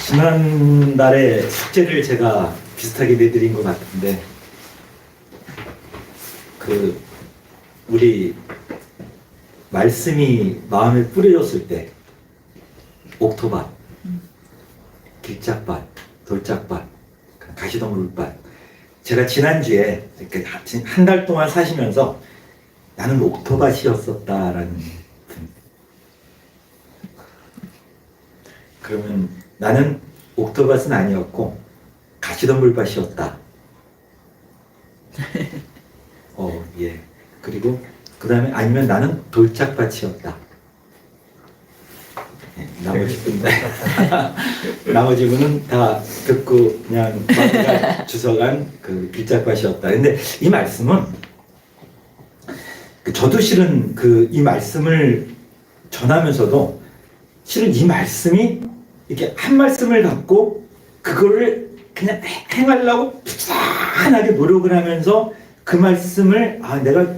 지난달에 숙제를 제가 비슷하게 내드린 것 같은데, 우리 말씀이 마음에 뿌려졌을 때, 옥토밭, 길짝밭, 돌짝밭, 가시덤불밭. 제가 지난주에 한 달 동안 사시면서 나는 옥토밭이었었다라는. 그러면 나는 옥토밭은 아니었고 가시덤불밭이었다. 예. 그리고 그 다음에 아니면 나는 돌짝밭이었다. 나머지 분들 나머지 분은 다 듣고 그냥 주워간 그 길짝밭이었다. 근데 이 말씀은 저도 실은 이 말씀을 전하면서도 실은 이 말씀이 이렇게 한 말씀을 갖고 그거를 그냥 행하려고 부단하게 노력을 하면서 그 말씀을 내가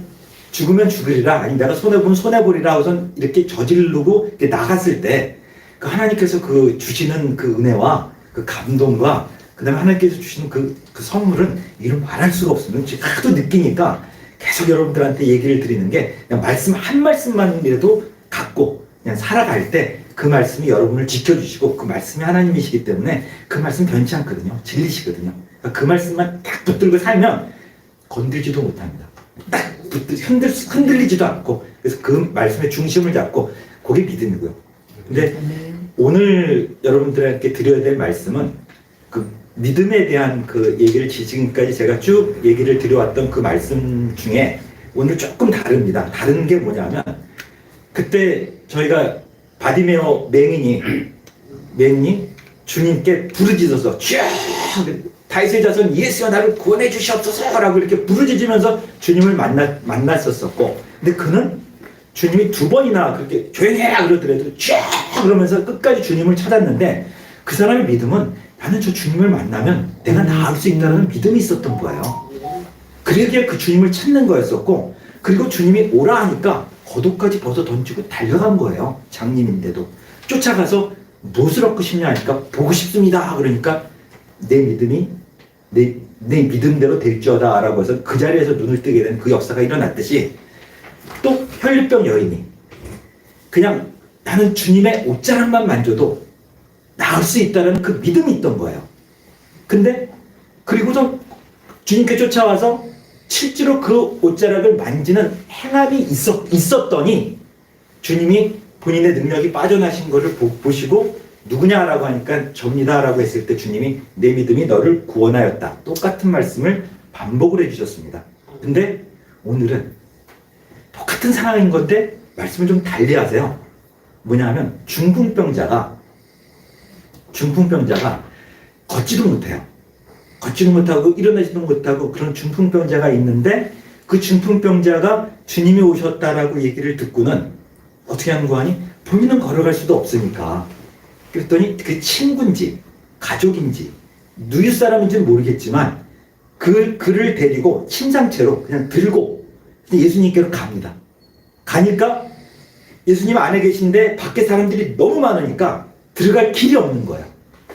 죽으면 죽으리라, 아니 내가 손해보면 손해보리라 우선 이렇게 저지르고 이렇게 나갔을 때 그 하나님께서 주시는 그 은혜와 그 감동과 그 다음에 하나님께서 주시는 그 선물은 이름 말할 수가 없습니다. 지금 하도 느끼니까 계속 여러분들한테 얘기를 드리는 게 그냥 말씀 한 말씀만이라도 갖고 그냥 살아갈 때 그 말씀이 여러분을 지켜주시고 그 말씀이 하나님이시기 때문에 그 말씀 변치 않거든요. 진리시거든요. 그러니까 그 말씀만 딱 붙들고 살면 건들지도 못합니다. 딱 흔들리지도 않고, 그래서 그 말씀의 중심을 잡고 그게 믿음이고요. 근데 오늘 여러분들에게 드려야 될 말씀은 그 믿음에 대한 그 얘기를 지금까지 제가 쭉 얘기를 드려왔던 그 말씀 중에 오늘 조금 다릅니다. 다른 게 뭐냐면, 그때 저희가 바디메오 맹인이 주님께 부르짖어서 쭉 다윗의 자손 예수여 나를 구원해 주시옵소서 라고 이렇게 부르짖으면서 주님을 만났었고, 근데 그는 주님이 2번이나 그렇게 조용히 해라 그러더라도 쭉 그러면서 끝까지 주님을 찾았는데, 그 사람의 믿음은 나는 저 주님을 만나면 내가 나을 수 있다는 믿음이 있었던 거예요. 그러기에 그 주님을 찾는 거였었고, 그리고 주님이 오라 하니까 겉옷까지 벗어 던지고 달려간 거예요. 장님인데도 쫓아가서 무엇을 얻고 싶냐 하니까 보고 싶습니다. 그러니까 내 믿음이 내 믿음대로 될지어다 라고 해서 그 자리에서 눈을 뜨게 된 그 역사가 일어났듯이, 또 혈류병 여인이 그냥 나는 주님의 옷자락만 만져도 나을 수 있다는 그 믿음이 있던 거예요. 근데 그리고서 주님께 쫓아와서 실제로 그 옷자락을 만지는 행함이 있었더니 주님이 본인의 능력이 빠져나신 것을 보시고 누구냐라고 하니까 접니다라고 했을 때 주님이 내 믿음이 너를 구원하였다. 똑같은 말씀을 반복을 해주셨습니다. 근데 오늘은 똑같은 상황인 건데 말씀을 좀 달리 하세요. 뭐냐 하면 중풍병자가 걷지도 못해요. 걷지도 못하고 일어나지도 못하고 그런 중풍병자가 있는데, 그 중풍병자가 주님이 오셨다라고 얘기를 듣고는 어떻게 하는 거 아니? 본인은 걸어갈 수도 없으니까. 그랬더니 그 친구인지 가족인지 누이 사람인지는 모르겠지만 그를 데리고 침상채로 그냥 들고 예수님께로 갑니다. 가니까 예수님 안에 계신데 밖에 사람들이 너무 많으니까 들어갈 길이 없는 거예요.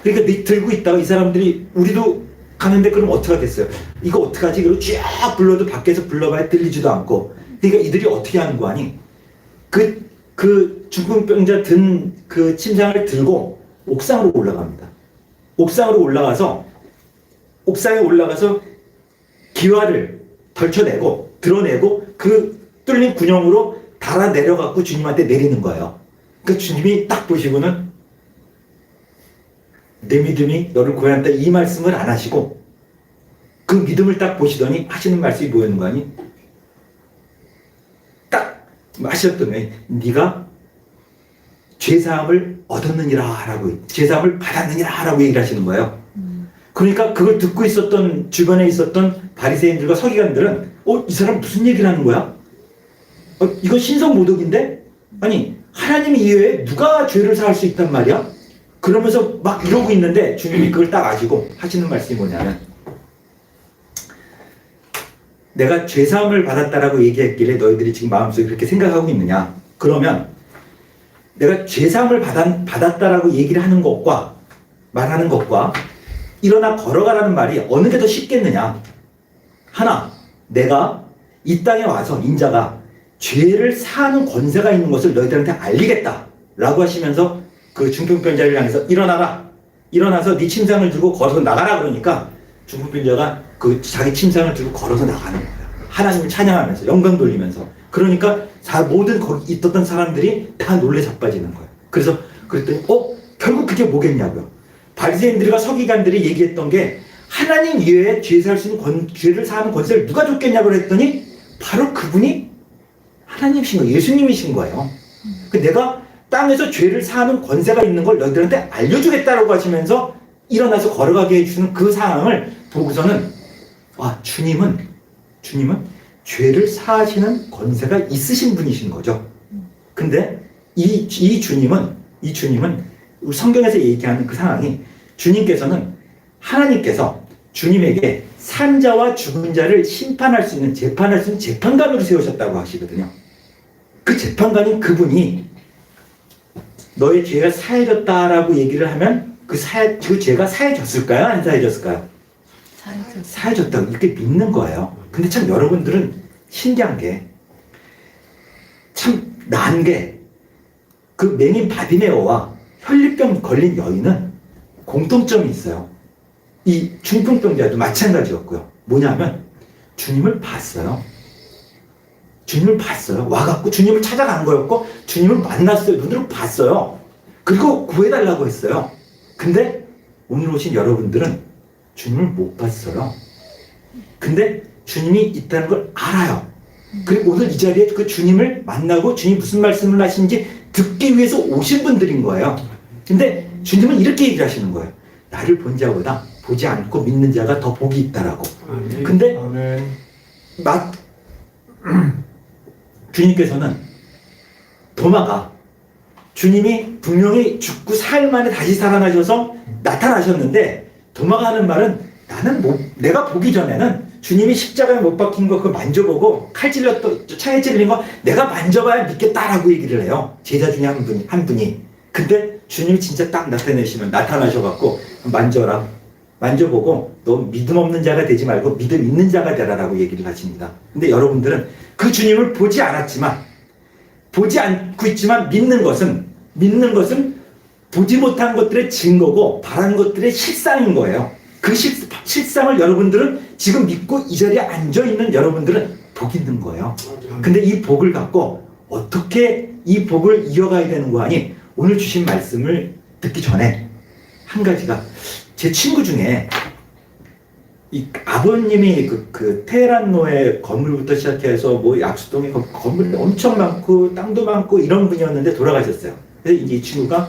그러니까 들고 있다가 이 사람들이 우리도 가는데 그럼 어떡하겠어요? 이거 어떡하지? 그리고 쫙 불러도 밖에서 불러봐야 들리지도 않고. 그러니까 이들이 어떻게 하는 거 아니? 그 중풍병자 든 그 침상을 들고 옥상으로 올라갑니다. 옥상으로 올라가서 옥상에 올라가서 기와를 덜쳐내고 드러내고 그 뚫린 군형으로 달아 내려갖고 주님한테 내리는 거예요. 그 주님이 딱 보시고는 내 믿음이 너를 구원한다 이 말씀을 안 하시고 그 믿음을 딱 보시더니 하시는 말씀이 뭐였는 거 아니? 딱 하셨더니 네가 죄사함을 얻었느니라 라고, 죄사함을 받았느니라 라고 얘기를 하시는 거예요. 그러니까 그걸 듣고 있었던 주변에 있었던 바리새인들과 서기관들은 이 사람 무슨 얘기를 하는 거야? 이거 신성모독인데? 아니 하나님 이외에 누가 죄를 사할 수 있단 말이야? 그러면서 막 이러고 있는데 주님이 그걸 딱 아시고 하시는 말씀이 뭐냐면, 내가 죄사함을 받았다라고 얘기했길래 너희들이 지금 마음속에 그렇게 생각하고 있느냐? 그러면 내가 죄사함을 받았다라고 얘기를 하는 것과 말하는 것과 일어나 걸어가라는 말이 어느 게 더 쉽겠느냐? 하나, 내가 이 땅에 와서 인자가 죄를 사하는 권세가 있는 것을 너희들한테 알리겠다 라고 하시면서 그 중풍병자를 향해서 일어나라, 일어나서 네 침상을 들고 걸어서 나가라 그러니까 중풍병자가 그 자기 침상을 들고 걸어서 나가는 거예요. 하나님을 찬양하면서 영광 돌리면서. 그러니까 모든 거기 있었던 사람들이 다 놀래 자빠지는 거예요. 그래서 그랬더니 결국 그게 뭐겠냐고요. 바리새인들과 서기관들이 얘기했던 게 하나님 이외에 죄를 사하는 권세를 누가 줬겠냐고 그랬더니 바로 그분이 하나님이신 거예요. 예수님이신 거예요. 내가 땅에서 죄를 사하는 권세가 있는 걸 너희들한테 알려주겠다라고 하시면서 일어나서 걸어가게 해주는 그 상황을 보고서는 주님은 죄를 사하시는 권세가 있으신 분이신 거죠. 근데 이 주님은 우리 성경에서 얘기하는 그 상황이 주님께서는 하나님께서 주님에게 산자와 죽은 자를 심판할 수 있는 재판할 수 있는 재판관으로 세우셨다고 하시거든요. 그 재판관인 그분이 너의 죄가 사해졌다라고 얘기를 하면 그 죄가 사해졌을까요? 안 사해졌을까요? 사해졌다고 이렇게 믿는 거예요. 근데 참 여러분들은 신기한 게 참 난 게 그 맹인 바디메오와 혈류병 걸린 여인은 공통점이 있어요. 이 중풍병자도 마찬가지였고요. 뭐냐면 주님을 봤어요. 주님을 봤어요. 와갖고 주님을 찾아간 거였고 주님을 만났어요. 눈으로 봤어요. 그리고 구해달라고 했어요. 근데 오늘 오신 여러분들은 주님을 못 봤어요. 근데 주님이 있다는 걸 알아요. 그리고 오늘 이 자리에 그 주님을 만나고 주님이 무슨 말씀을 하시는지 듣기 위해서 오신 분들인 거예요. 근데 주님은 이렇게 얘기를 하시는 거예요. 나를 본 자보다 보지 않고 믿는 자가 더 복이 있다라고. 근데 주님께서는 도마가 주님이 분명히 죽고 사흘 만에 다시 살아나셔서 나타나셨는데 도마가 하는 말은 내가 보기 전에는 주님이 십자가에 못 박힌 거 그거 만져보고 창에 찔린 거 내가 만져봐야 믿겠다라고 얘기를 해요. 제자 중에 한 분이. 근데 주님이 진짜 딱 나타나셔갖고 만져라. 만져보고 너 믿음 없는 자가 되지 말고 믿음 있는 자가 되라라고 얘기를 하십니다. 근데 여러분들은 그 주님을 보지 않고 있지만 믿는 것은 보지 못한 것들의 증거고 바라는 것들의 실상인 거예요. 그 실상을 여러분들은 지금 믿고 이 자리에 앉아있는 여러분들은 복 있는 거예요. 근데 이 복을 갖고 어떻게 이 복을 이어가야 되는 거 아니? 오늘 주신 말씀을 듣기 전에 한 가지가 제 친구 중에 이 아버님이 그 테헤란로의 건물부터 시작해서 뭐 약수동에 건물 엄청 많고 땅도 많고 이런 분이었는데 돌아가셨어요. 그래서 이 친구가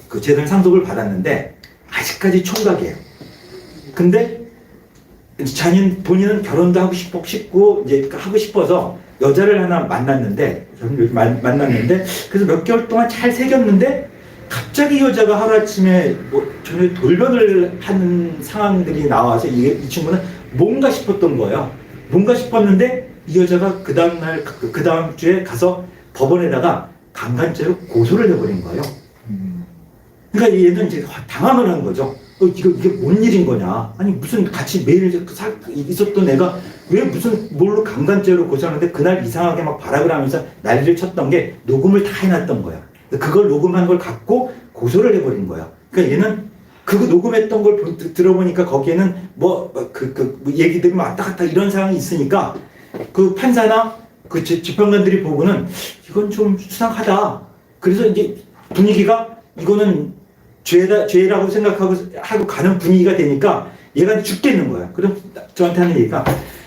그 재산 상속을 받았는데 아직까지 총각이에요. 근데 본인은 결혼도 하고 싶고 이제 하고 싶어서 여자를 하나 만났는데 그래서 몇 개월 동안 잘 새겼는데 갑자기 여자가 하루아침에 전혀 돌변을 하는 상황들이 나와서 이 친구는 뭔가 싶었던 거예요. 뭔가 싶었는데 이 여자가 그 다음 주에 가서 법원에다가 강간죄로 고소를 해버린 거예요. 그러니까 얘는 이제 당황을 한 거죠. 이게 뭔 일인 거냐? 아니 무슨 같이 매일 있었던 애가 왜 뭘로 강간죄로 고소하는데 그날 이상하게 막 발악을 하면서 난리를 쳤던 게 녹음을 다 해놨던 거야. 그걸 녹음한 걸 갖고 고소를 해버린 거야. 그러니까 얘는 그거 녹음했던 걸 들어보니까 거기에는 얘기들이 왔다 갔다 이런 상황이 있으니까 그 판사나 그 재판관들이 보고는 이건 좀 수상하다. 그래서 이제 분위기가 이거는 죄라고 생각하고 가는 분위기가 되니까 얘가 죽겠는 거야. 그럼 저한테 하는 얘기가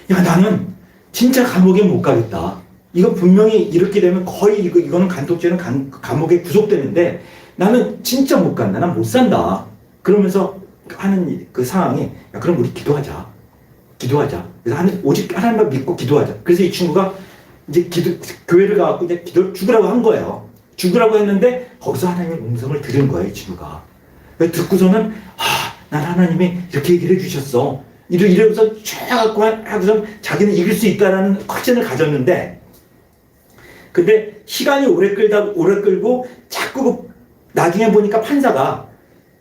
야 나는 진짜 감옥에 못 가겠다. 이거 분명히 이렇게 되면 거의 이거는 간통죄는 감옥에 구속되는데 나는 진짜 못 간다. 난 못 산다. 그러면서 하는 그 상황이 야 그럼 우리 기도하자. 그래서 오직 하나님만 믿고 기도하자. 그래서 이 친구가 이제 교회를 가갖고 이제 기도를 죽으라고 한 거예요. 죽으라고 했는데 거기서 하나님의 음성을 들은 거예요, 이 친구가. 듣고서는 난 하나님이 이렇게 얘기를 해주셨어. 이러고서 쫙 하고서 자기는 이길 수 있다라는 확신을 가졌는데 근데 시간이 오래 끌고 자꾸 나중에 보니까 판사가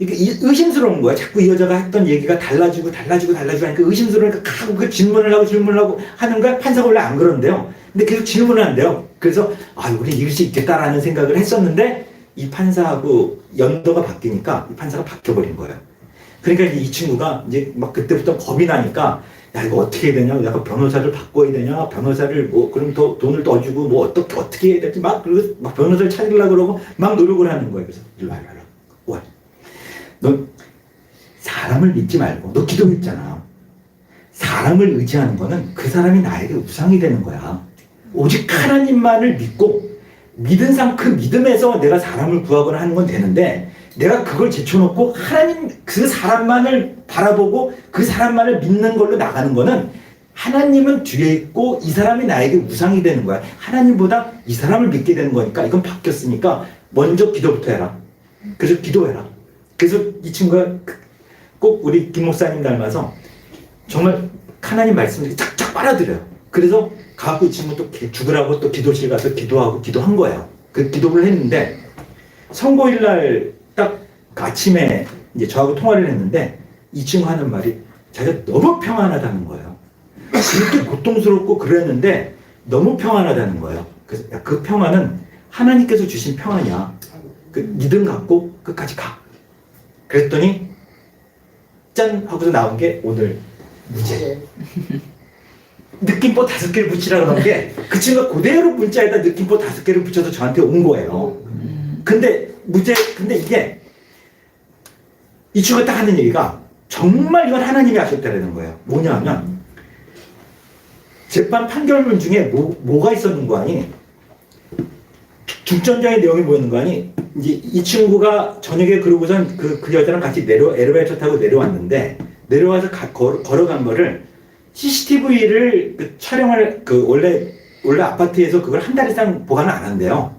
이게 의심스러운 거야. 자꾸 이 여자가 했던 얘기가 달라지고 하니까 의심스러우니까 가고 그 질문을 하고 하는 거야. 판사가 원래 안 그런데요. 근데 계속 질문을 한대요. 그래서 우리 이길 수 있겠다라는 생각을 했었는데 이 판사하고 연도가 바뀌니까 이 판사가 바뀌어버린 거예요. 그러니까 이 친구가 이제 막 그때부터 겁이 나니까 야 이거 어떻게 해야 되냐, 내가 변호사를 바꿔야 되냐, 변호사를 뭐 그럼 더 돈을 더 주고 뭐 어떻게 해야 될지 막 변호사를 찾으려고 그러고 막 노력을 하는 거예요. 그래서 일로 와. 너 사람을 믿지 말고, 너 기도했잖아. 사람을 의지하는 거는 그 사람이 나에게 우상이 되는 거야. 오직 하나님만을 믿고 믿은 그 믿음에서 내가 사람을 구하거나 하는 건 되는데, 내가 그걸 제쳐놓고 하나님 그 사람만을 바라보고 그 사람만을 믿는 걸로 나가는 거는 하나님은 뒤에 있고 이 사람이 나에게 우상이 되는 거야. 하나님보다 이 사람을 믿게 되는 거니까 이건 바뀌었으니까 먼저 기도부터 해라. 그래서 기도해라. 그래서 이 친구가 꼭 우리 김 목사님 닮아서 정말 하나님 말씀을 쫙쫙 빨아들여요. 그래서 가고 이 친구 또 죽으라고 또 기도실 가서 기도한 거예요. 그 기도를 했는데 선고일 날 딱 아침에 이제 저하고 통화를 했는데 이 친구 하는 말이 자기가 너무 평안하다는 거예요. 그렇게 고통스럽고 그랬는데 너무 평안하다는 거예요. 그래서 그 평안은 하나님께서 주신 평안이야. 그 믿음 갖고 끝까지 가. 그랬더니 짠 하고서 나온 게 오늘 무죄. 느낌표 5개를 붙이라고 한 게 그 친구가 그대로 문자에다 느낌표 5개를 붙여서 저한테 온 거예요. 근데 근데 이게 이 친구가 딱 하는 얘기가 정말 이건 하나님이 하셨다는 거예요. 뭐냐 하면 재판 판결문 중에 뭐가 있었는 거 아니? 중점적인 내용이 뭐였는 거 아니? 이제 이 친구가 저녁에 그러고선 그 여자랑 같이 엘리베이터 타고 내려왔는데 내려와서 걸어간 거를 CCTV를 촬영을 원래 아파트에서 그걸 한 달 이상 보관을 안 한대요.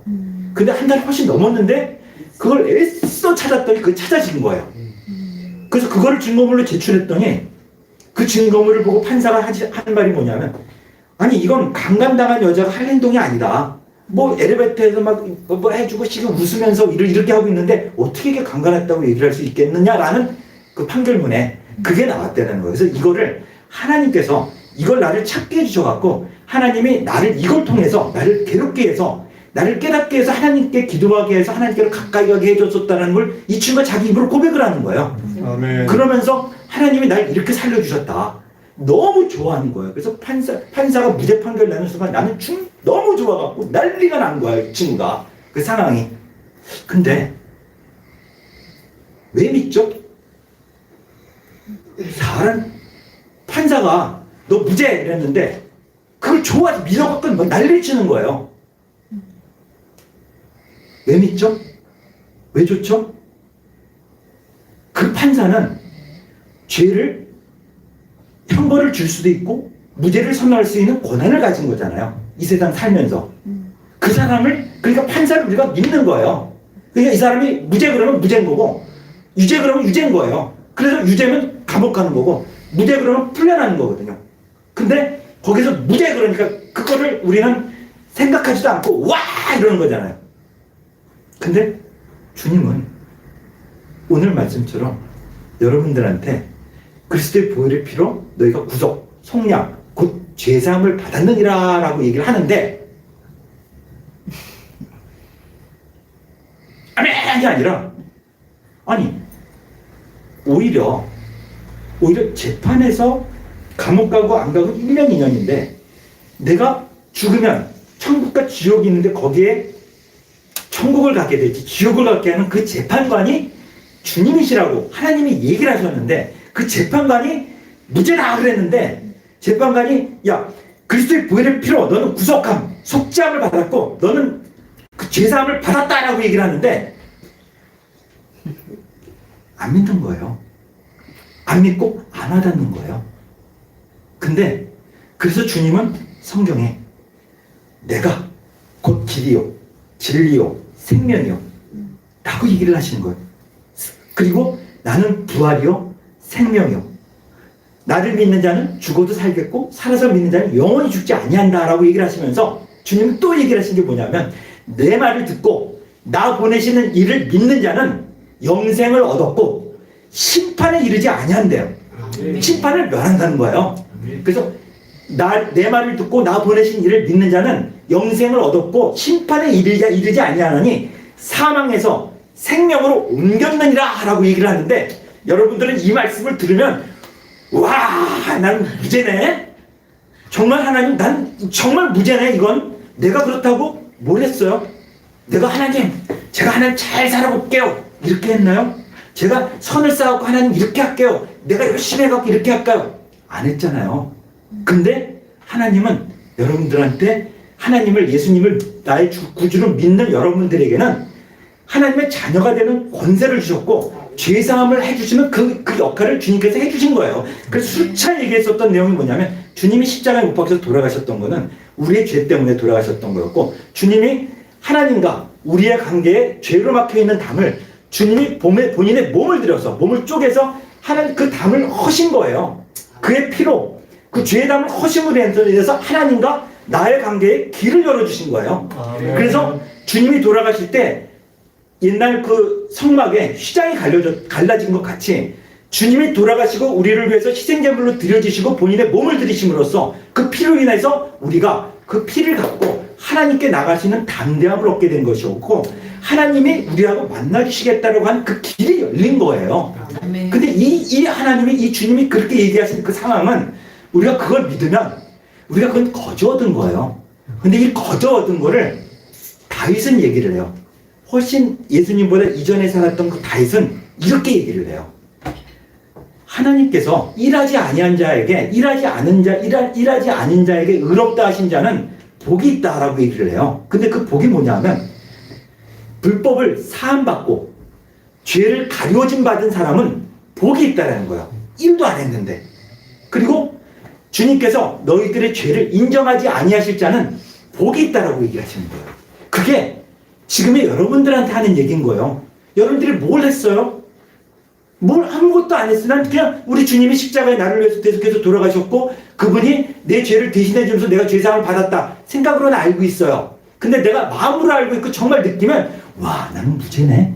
근데 한 달이 훨씬 넘었는데 그걸 애써 찾았더니 그게 찾아진 거예요. 그래서 그거를 증거물로 제출했더니 그 증거물을 보고 판사가 하는 말이 뭐냐면 아니 이건 강간당한 여자가 할 행동이 아니다. 뭐 엘리베이터에서 막 뭐 해주고 지금 웃으면서 이렇게 하고 있는데 어떻게 이게 강간했다고 얘기를 할 수 있겠느냐라는 그 판결문에 그게 나왔다는 거예요. 그래서 이거를 하나님께서 이걸 나를 찾게 해주셔갖고 하나님이 나를 이걸 통해서 나를 괴롭게 해서 나를 깨닫게 해서 하나님께 기도하게 해서 하나님께로 가까이 가게 해줬었다는 걸 이 친구가 자기 입으로 고백을 하는 거예요. 아멘. 그러면서 하나님이 날 이렇게 살려주셨다. 너무 좋아하는 거예요. 그래서 판사가 무죄 판결 나는 순간 나는 너무 좋아갖고 난리가 난 거야, 이 친구가. 그 상황이. 근데 왜 믿죠? 판사가 너 무죄 이랬는데 그걸 좋아해서 믿어갖고 막 난리를 치는 거예요. 왜 믿죠? 왜 좋죠? 그 판사는 죄를 형벌을 줄 수도 있고 무죄를 선언할 수 있는 권한을 가진 거잖아요. 이 세상 살면서. 그 사람을, 그러니까 판사를 우리가 믿는 거예요. 그러니까 이 사람이 무죄 그러면 무죄인 거고 유죄 그러면 유죄인 거예요. 그래서 유죄면 감옥 가는 거고 무죄 그러면 풀려나는 거거든요. 근데 거기서 무죄 그러니까 그거를 우리는 생각하지도 않고 와 이러는 거잖아요. 근데 주님은 오늘 말씀처럼 여러분들한테 그리스도의 보혈의 피로 너희가 구속, 속량, 곧 죄사함을 받았느니라 라고 얘기를 하는데 아멘이 아니라 아니 오히려 재판에서 감옥 가고 안 가고 1년 2년인데 내가 죽으면 천국과 지옥이 있는데 거기에 천국을 갖게 될지 지옥을 갖게 하는 그 재판관이 주님이시라고 하나님이 얘기를 하셨는데 그 재판관이 무죄다 그랬는데 재판관이 야 그리스도의 보혈의 피로 너는 구속함 속죄함을 받았고 너는 그 죄사함을 받았다라고 얘기를 하는데 안 믿는 거예요. 안 믿고 안 와닿는 거예요. 근데 그래서 주님은 성경에 내가 곧 길이요 진리요 생명이요 라고 얘기를 하시는 거예요. 그리고 나는 부활이요 생명이요 나를 믿는 자는 죽어도 살겠고 살아서 믿는 자는 영원히 죽지 아니한다 라고 얘기를 하시면서 주님은 또 얘기를 하신 게 뭐냐면 내 말을 듣고 나 보내시는 이를 믿는 자는 영생을 얻었고 심판에 이르지 아니한대요. 심판을 면한다는 거예요. 그래서 내 말을 듣고 나 보내신 이를 믿는 자는 영생을 얻었고 심판에 이르지 아니하나니 사망에서 생명으로 옮겼느니라 라고 얘기를 하는데, 여러분들은 이 말씀을 들으면 와, 난 무죄네. 정말 하나님, 난 정말 무죄네. 이건 내가 그렇다고 뭘 했어요? 내가 제가 하나님 잘 살아볼게요 이렇게 했나요? 제가 선을 쌓고 하나님 이렇게 할게요, 내가 열심히 해갖고 이렇게 할까요? 안 했잖아요. 근데 하나님은 여러분들한테 예수님을 나의 구주로 믿는 여러분들에게는 하나님의 자녀가 되는 권세를 주셨고 죄사함을 해주시는 그 역할을 주님께서 해주신 거예요. 그래서 수차 얘기했었던 내용이 뭐냐면, 주님이 십자가에 못 박혀서 돌아가셨던 거는 우리의 죄 때문에 돌아가셨던 거였고, 주님이 하나님과 우리의 관계에 죄로 막혀있는 담을 주님이 본인의 몸을 들여서, 몸을 쪼개서 하나님 그 담을 허신 거예요. 그의 피로 그 죄의 담을 허심으로 인해서 하나님과 나의 관계에 길을 열어주신 거예요. 그래서 주님이 돌아가실 때 옛날 그 성막에 휘장이 갈라진 것 같이 주님이 돌아가시고 우리를 위해서 희생제물로 드려지시고 본인의 몸을 들이심으로써 그 피로 인해서 우리가 그 피를 갖고 하나님께 나가시는 담대함을 얻게 된 것이었고, 하나님이 우리하고 만나주시겠다고 한 그 길이 열린 거예요. 근데 이 하나님이, 이 주님이 그렇게 얘기하신 그 상황은 우리가 그걸 믿으면 우리가 그건 거저 얻은 거예요. 근데 이 거저 얻은 거를 다윗은 얘기를 해요. 훨씬 예수님보다 이전에 살았던 그 다윗은 이렇게 얘기를 해요. 하나님께서 일하지 아니한 자에게, 일하지 않은 자에게 의롭다 하신 자는 복이 있다라고 얘기를 해요. 근데 그 복이 뭐냐면, 불법을 사함받고 죄를 가려짐 받은 사람은 복이 있다라는 거예요. 일도 안 했는데. 그리고 주님께서 너희들의 죄를 인정하지 아니하실 자는 복이 있다라고 얘기하시는 거예요. 그게 지금의 여러분들한테 하는 얘기인 거예요. 여러분들이 뭘 했어요? 뭘 아무것도 안 했으나 그냥 우리 주님이 십자가에 나를 위해서 계속해서 돌아가셨고 그분이 내 죄를 대신해 주면서 내가 죄사함을 받았다 생각으로는 알고 있어요. 근데 내가 마음으로 알고 있고 정말 느끼면, 와, 나는 무죄네.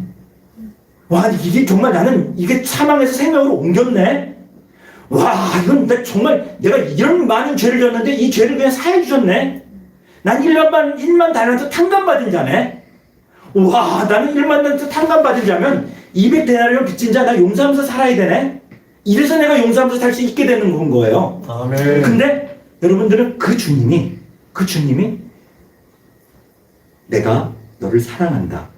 와, 이게 정말 나는 이게 사망에서 생명으로 옮겼네. 와, 이건 정말 내가 이런 많은 죄를 졌는데 이 죄를 그냥 사해 주셨네. 난 1만 달란트 탕감받은 자네. 와, 나는 1만 달란트 탕감받은 자면 200데나리온 빚진 자 나 용서하면서 살아야 되네. 이래서 내가 용서하면서 살 수 있게 되는 건 거예요. 아멘. 근데 여러분들은 그 주님이 내가 너를 사랑한다,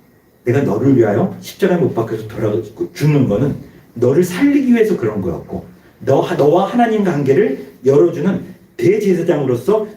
내가 너를 위하여 십자가에 못 박혀서 돌아가고 죽는 거는 너를 살리기 위해서 그런 거였고, 너와 하나님 관계를 열어주는 대제사장으로서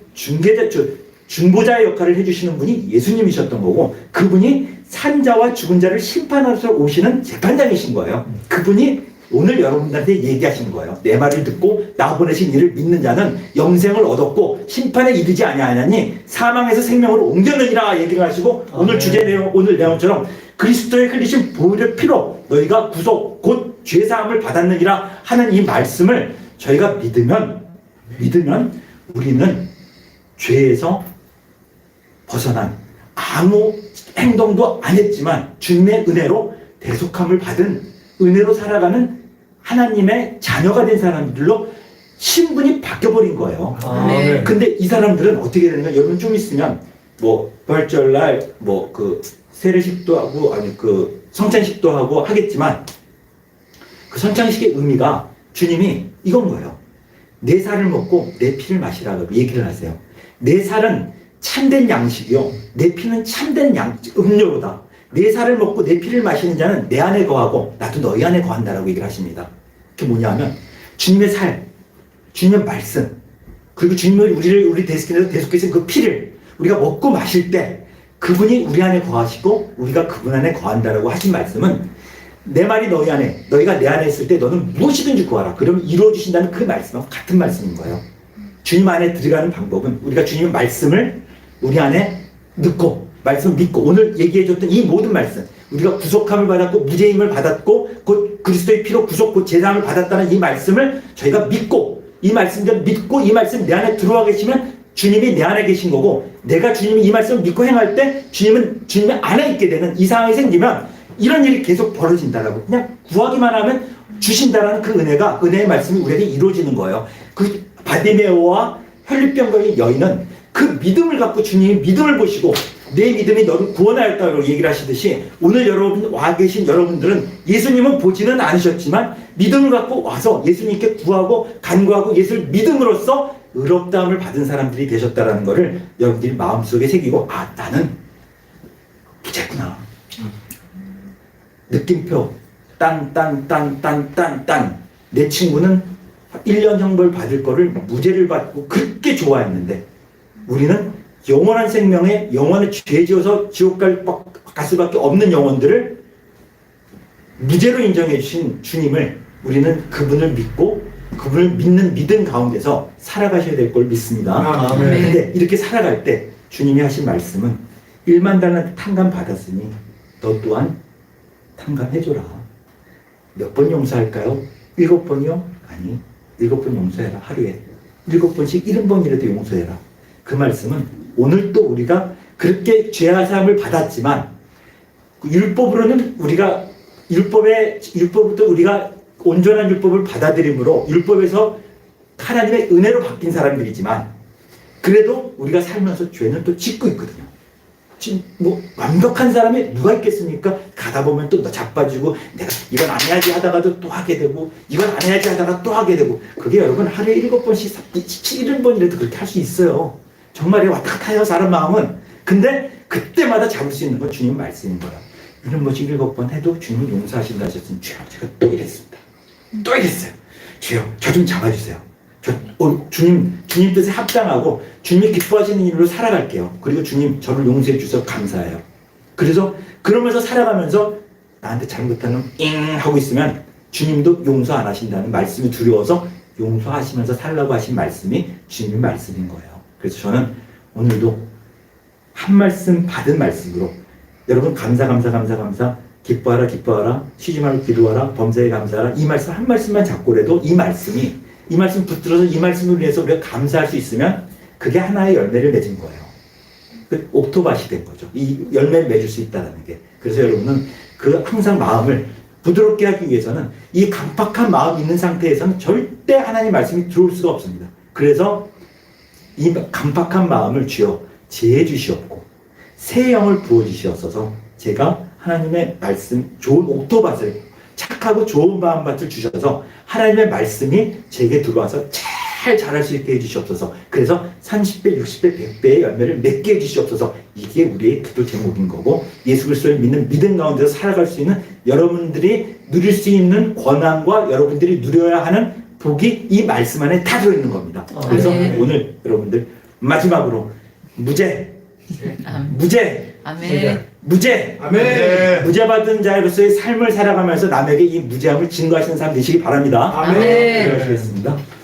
중보자의 역할을 해주시는 분이 예수님이셨던 거고, 그분이 산자와 죽은 자를 심판하러 오시는 재판장이신 거예요. 그분이 오늘 여러분들한테 얘기하시는 거예요. 내 말을 듣고 나 보내신 이를 믿는 자는 영생을 얻었고 심판에 이르지 아니하나니 사망에서 생명으로 옮겼느니라 얘기를 하시고, 오늘 주제 내용, 오늘 내용처럼 그리스도의 흘리신 보혈의 피로 너희가 구속 곧 죄사함을 받았느니라 하는 이 말씀을 저희가 믿으면 우리는 죄에서 벗어난, 아무 행동도 안 했지만 주님의 은혜로 대속함을 받은, 은혜로 살아가는 하나님의 자녀가 된 사람들로 신분이 바뀌어버린 거예요. 네. 근데 이 사람들은 어떻게 되는가? 여러분 좀 있으면 뭐 부활절날 뭐 그 세례식도 하고, 아니 그 성찬식도 하고 하겠지만, 그 성찬식의 의미가 주님이 이건 거예요. 내 살을 먹고 내 피를 마시라고 얘기를 하세요. 내 살은 참된 양식이요, 내 피는 참된 음료로다. 내 살을 먹고 내 피를 마시는 자는 내 안에 거하고 나도 너희 안에 거한다라고 얘기를 하십니다. 그게 뭐냐면 주님의 살, 주님의 말씀, 그리고 주님이 우리 대속해서 그 피를 우리가 먹고 마실 때 그분이 우리 안에 거하시고 우리가 그분 안에 거한다라고 하신 말씀은, 내 말이 너희 안에, 너희가 내 안에 있을 때 너는 무엇이든지 구하라, 그러면 이루어주신다는 그 말씀과 같은 말씀인 거예요. 주님 안에 들어가는 방법은 우리가 주님의 말씀을 우리 안에 넣고 말씀을 믿고, 오늘 얘기해줬던 이 모든 말씀, 우리가 구속함을 받았고 무죄임을 받았고 곧 그리스도의 피로 구속 곧 제사함을 받았다는 이 말씀을 저희가 믿고, 이 말씀을 믿고 이 말씀 내 안에 들어와 계시면 주님이 내 안에 계신 거고, 내가 주님이 이 말씀을 믿고 행할 때 주님은 주님의 안에 있게 되는 이 상황이 생기면, 이런 일이 계속 벌어진다라고. 그냥 구하기만 하면 주신다라는 그 은혜의 말씀이 우리에게 이루어지는 거예요. 그 바디메오와 혈류병거의 여인은 그 믿음을 갖고 주님이 믿음을 보시고 내 믿음이 너를 구원하였다고 얘기를 하시듯이 오늘 여러분 와 계신 여러분들은 예수님은 보지는 않으셨지만 믿음을 갖고 와서 예수님께 구하고 간구하고 예수를 믿음으로써 의롭다함을 받은 사람들이 되셨다라는 것을 여러분들이 마음속에 새기고 아 나는 부자구나. 느낌표 땅땅땅땅땅땅 내 친구는 1년 형벌 받을 거를 무죄를 받고 그렇게 좋아했는데 우리는 영원한 생명에 영원히 죄 지어서 지옥 갈 수밖에 없는 영혼들을 무죄로 인정해 주신 주님을 우리는 그분을 믿고 그분을 믿는 믿음 가운데서 살아가셔야 될 걸 믿습니다. 그런데 이렇게 살아갈 때 주님이 하신 말씀은 1만 달란트 탕감 받았으니 너 또한 탕감해줘라. 몇 번 용서할까요? 7번이요? 아니 7번 용서해라. 하루에 7번씩 70번이라도 용서해라. 그 말씀은 오늘 또 우리가 그렇게 죄사함을 받았지만 율법으로는 우리가 율법부터 우리가 온전한 율법을 받아들임으로 율법에서 하나님의 은혜로 바뀐 사람들이지만 그래도 우리가 살면서 죄는 또 짓고 있거든요. 지금 뭐 완벽한 사람이 누가 있겠습니까? 가다 보면 또 자빠지고 내가 이건 안 해야지 하다가도 또 하게 되고 이건 안 해야지 하다가 또 하게 되고 그게 여러분 하루에 7번씩 70번이라도 그렇게 할 수 있어요. 정말 왔다 갔다 해요 사람 마음은. 근데 그때마다 잡을 수 있는 건 주님 말씀인 거야. 이런 것이 7번 해도 주님은 용서하신다 하셨으니 주여 제가 또 이랬습니다. 또 이랬어요. 주여 저 좀 잡아주세요. 주님 뜻에 합당하고 주님이 기뻐하시는 일로 살아갈게요. 그리고 주님 저를 용서해 주셔서 감사해요. 그래서 그러면서 살아가면서 나한테 잘못하는 잉 하고 있으면 주님도 용서 안 하신다는 말씀이 두려워서 용서하시면서 살라고 하신 말씀이 주님 말씀인 거예요. 그래서 저는 오늘도 한 말씀 받은 말씀으로 여러분 감사 기뻐하라 쉬지 말고 기도하라 범사에 감사하라 이 말씀 한 말씀만 잡고라도 이 말씀 붙들어서 이 말씀을 위해서 우리가 감사할 수 있으면 그게 하나의 열매를 맺은 거예요. 그 옥토밭이 된 거죠. 이 열매를 맺을 수 있다는 게. 그래서 여러분은 그 항상 마음을 부드럽게 하기 위해서는 이 강팍한 마음이 있는 상태에서는 절대 하나님의 말씀이 들어올 수가 없습니다. 그래서 이 강팍한 마음을 주여 지혜 주시옵고 새 영을 부어주시옵소서 제가 하나님의 말씀 좋은 옥토밭을 착하고 좋은 마음밭을 주셔서 하나님의 말씀이 제게 들어와서 잘 자랄 수 있게 해주시옵소서. 그래서 30배, 60배, 100배의 열매를 맺게 해주시옵소서. 이게 우리의 기도 제목인 거고 예수 그리스도를 믿는 믿음 가운데서 살아갈 수 있는 여러분들이 누릴 수 있는 권한과 여러분들이 누려야 하는 복이 이 말씀 안에 다 들어있는 겁니다. 그래서 오늘 여러분들 마지막으로 무죄 받은 자로서의 삶을 살아가면서 남에게 이 무죄함을 증거하시는 사람 되시기 바랍니다. 아멘. 기도하시겠습니다.